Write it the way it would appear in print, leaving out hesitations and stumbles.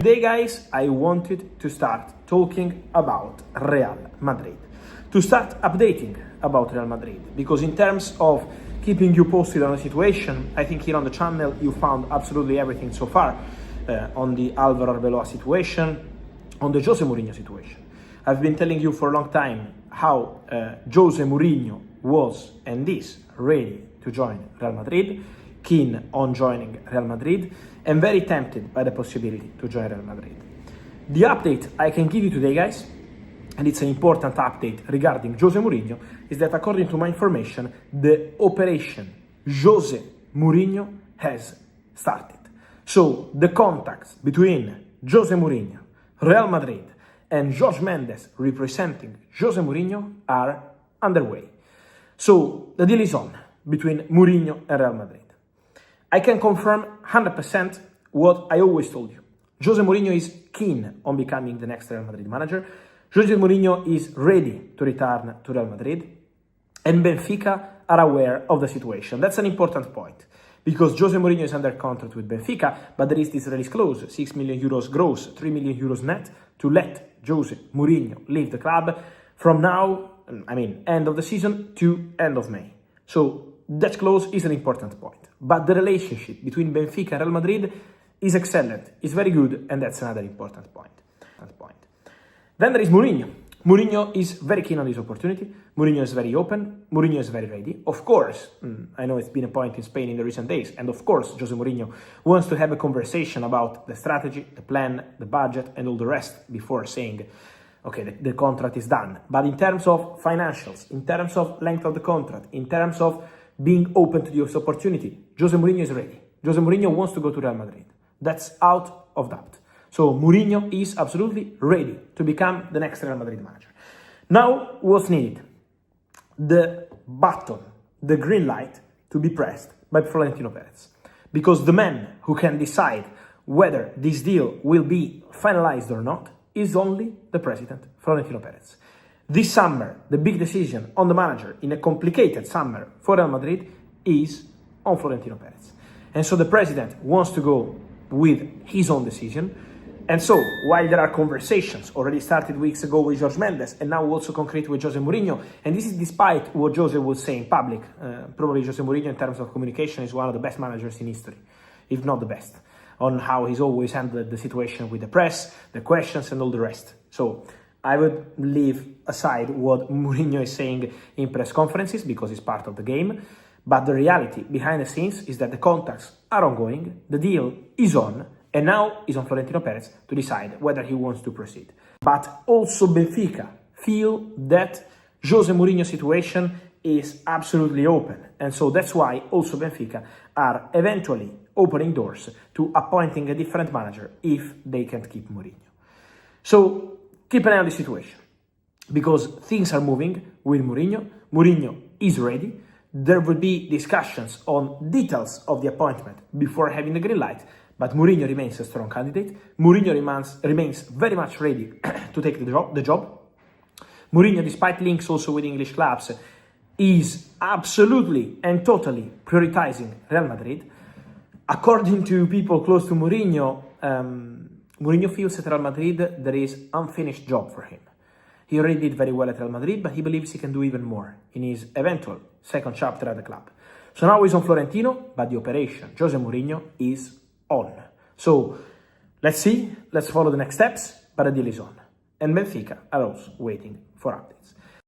Today, guys, I wanted to start talking about Real Madrid, to start updating about Real Madrid, because in terms of keeping you posted on the situation, I think here on the channel you found absolutely everything so far on the Álvaro Arbeloa situation, on the José Mourinho situation. I've been telling you for a long time how José Mourinho was and is ready to join Real Madrid, keen on joining Real Madrid, and very tempted by the possibility to join Real Madrid. The update I can give you today, guys, and it's an important update regarding José Mourinho, is that according to my information, the operation José Mourinho has started. So the contacts between José Mourinho, Real Madrid, and Jorge Mendes representing José Mourinho are underway. So the deal is on between Mourinho and Real Madrid. I can confirm 100% what I always told you. José Mourinho is keen on becoming the next Real Madrid manager. José Mourinho is ready to return to Real Madrid. And Benfica are aware of the situation. That's an important point, because José Mourinho is under contract with Benfica, but there is this release clause, 6 million euros gross, 3 million euros net, to let José Mourinho leave the club from now, end of the season, to end of May. So that clause is an important point. But the relationship between Benfica and Real Madrid is excellent, is very good, and that's another important point. Then there is Mourinho. Mourinho is very keen on this opportunity. Mourinho is very open. Mourinho is very ready. Of course, I know it's been a point in Spain in the recent days, and of course, José Mourinho wants to have a conversation about the strategy, the plan, the budget, and all the rest before saying, okay, the contract is done. But in terms of financials, in terms of length of the contract, in terms of being open to this opportunity, José Mourinho is ready. José Mourinho wants to go to Real Madrid. That's out of doubt. So Mourinho is absolutely ready to become the next Real Madrid manager. Now, what's needed? The button, the green light, to be pressed by Florentino Perez. Because the man who can decide whether this deal will be finalized or not is only the president, Florentino Perez. This summer, the big decision on the manager in a complicated summer for Real Madrid is on Florentino Perez. And so the president wants to go with his own decision. And so, while there are conversations already started weeks ago with Jorge Mendes and now also concrete with José Mourinho, and this is despite what José would say in public, probably José Mourinho in terms of communication is one of the best managers in history, if not the best, on how he's always handled the situation with the press, the questions and all the rest. So I would leave aside what Mourinho is saying in press conferences because it's part of the game. But the reality behind the scenes is that the contacts are ongoing, the deal is on, and now it's on Florentino Perez to decide whether he wants to proceed. But also Benfica feel that José Mourinho's situation is absolutely open. And so that's why also Benfica are eventually opening doors to appointing a different manager if they can't keep Mourinho. So keep an eye on the situation, because things are moving with Mourinho. Mourinho is ready. There will be discussions on details of the appointment before having the green light, but Mourinho remains a strong candidate. Mourinho remains very much ready to take the job. Mourinho, despite links also with English clubs, is absolutely and totally prioritizing Real Madrid. According to people close to Mourinho, Mourinho feels at Real Madrid there is unfinished job for him. He already did very well at Real Madrid, but he believes he can do even more in his eventual second chapter at the club. So now he's on Florentino, but the operation José Mourinho is on. So let's see, let's follow the next steps, but the deal is on. And Benfica are also waiting for updates.